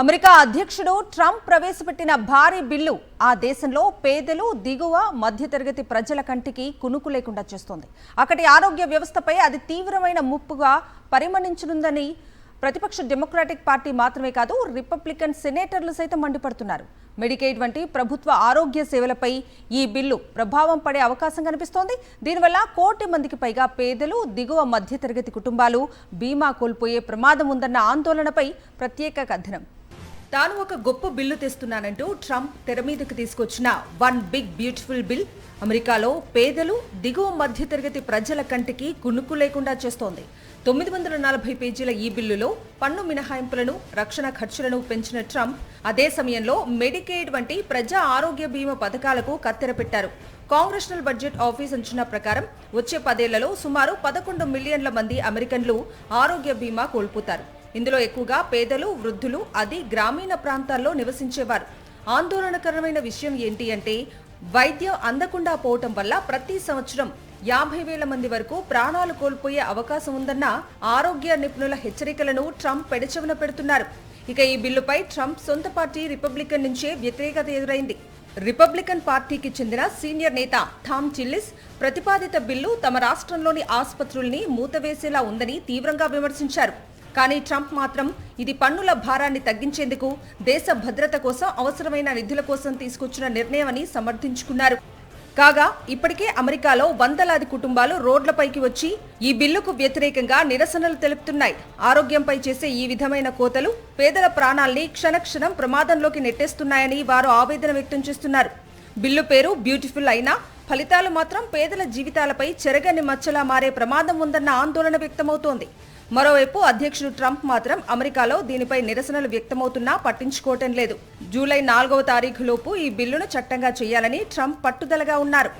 America అధ్యక్షుడు Trump ప్రవేశపెట్టిన భారీ బిల్లు ఆ దేశంలో పేదలు, దిగువ మధ్యతరగతి ప్రజల కంటికి కునుకు లేకుండా చేస్తోంది. అక్కడి ఆరోగ్య వ్యవస్థపై అది తీవ్రమైన ముప్పుగా పరిగణించనుందని ప్రతిపక్ష డెమోక్రాటిక్ పార్టీ మాత్రమే కాదు, రిపబ్లికన్ సెనేటర్లు సైతం మండిపడుతున్నారు. మెడికేడ్ వంటి ప్రభుత్వ ఆరోగ్య సేవలపై ఈ బిల్లు ప్రభావం పడే అవకాశం కనిపిస్తోంది. దీనివల్ల 1 కోటి మందికి పైగా పేదలు, దిగువ మధ్యతరగతి కుటుంబాలు బీమా కోల్పోయే ప్రమాదం ఉందన్న ఆందోళనపై ప్రత్యేక కథనం. తాను ఒక గొప్ప బిల్లు తెస్తున్నానంటూ ట్రంప్ తెర మీదకు తీసుకొచ్చిన వన్ బిగ్ బ్యూటిఫుల్ బిల్ అమెరికాలో పేదలు, దిగువ మధ్యతరగతి ప్రజల కంటికి కునుకు లేకుండా చేస్తోంది. 940 పేజీల ఈ బిల్లులో పన్ను మినహాయింపులను, రక్షణ ఖర్చులను పెంచిన ట్రంప్ అదే సమయంలో మెడికేడ్ వంటి ప్రజా ఆరోగ్య బీమా పథకాలకు కత్తెర పెట్టారు. కాంగ్రెషనల్ బడ్జెట్ ఆఫీస్ అంచనా ప్రకారం వచ్చే 10 ఏళ్లలో సుమారు 11 మిలియన్ల మంది అమెరికన్లు ఆరోగ్య బీమా కోల్పోతారు. ఇందులో ఎక్కువగా పేదలు, వృద్ధులు, అది గ్రామీణ ప్రాంతాల్లో నివసించేవారు. ఆందోళనకరమైన విషయం ఏంటి అంటే, వైద్యం అందకుండా పోవటం వల్ల ప్రతి సంవత్సరం 50,000 మంది వరకు ప్రాణాలు కోల్పోయే అవకాశం ఉందన్న ఆరోగ్య నిపుణుల హెచ్చరికలను ట్రంప్ పెడచెవిన పెడుతున్నారు. ఇక ఈ బిల్లుపై ట్రంప్ సొంత పార్టీ రిపబ్లికన్ నుంచే వ్యతిరేకత ఎదురైంది. రిపబ్లికన్ పార్టీకి చెందిన సీనియర్ నేత థామ్ చిల్లిస్ ప్రతిపాదిత బిల్లు తమ రాష్ట్రంలోని ఆసుపత్రుల్ని మూతవేసేలా ఉందని తీవ్రంగా విమర్శించారు. కానీ ట్రంప్ మాత్రం ఇది పన్నుల భారాన్ని తగ్గించేందుకు, దేశ భద్రత కోసం అవసరమైన నిధుల కోసం తీసుకొచ్చిన నిర్ణయమని సమర్థించుకున్నారు. కాగా ఇప్పటికే అమెరికాలో వందలాది కుటుంబాలు రోడ్లపైకి వచ్చి ఈ బిల్లుకు వ్యతిరేకంగా నిరసనలు తెలుపుతున్నాయి. ఆరోగ్యంపై చేసే ఈ విధమైన కోతలు పేదల ప్రాణాల్ని క్షణక్షణం ప్రమాదంలోకి నెట్టేస్తున్నాయని వారు ఆవేదన వ్యక్తం చేస్తున్నారు. బిల్లు పేరు బ్యూటిఫుల్ అయినా ఫలితాలు మాత్రం పేదల జీవితాలపై చెరగని మచ్చలా మారే ప్రమాదం ఉందన్న ఆందోళన వ్యక్తమవుతోంది. మరోవైపు అధ్యక్షుడు ట్రంప్ మాత్రం అమెరికాలో దీనిపై నిరసనలు వ్యక్తమవుతున్నా పట్టించుకోవటం లేదు. జూలై 4వ తారీఖులోపు ఈ బిల్లును చట్టంగా చేయాలని ట్రంప్ పట్టుదలగా ఉన్నారు.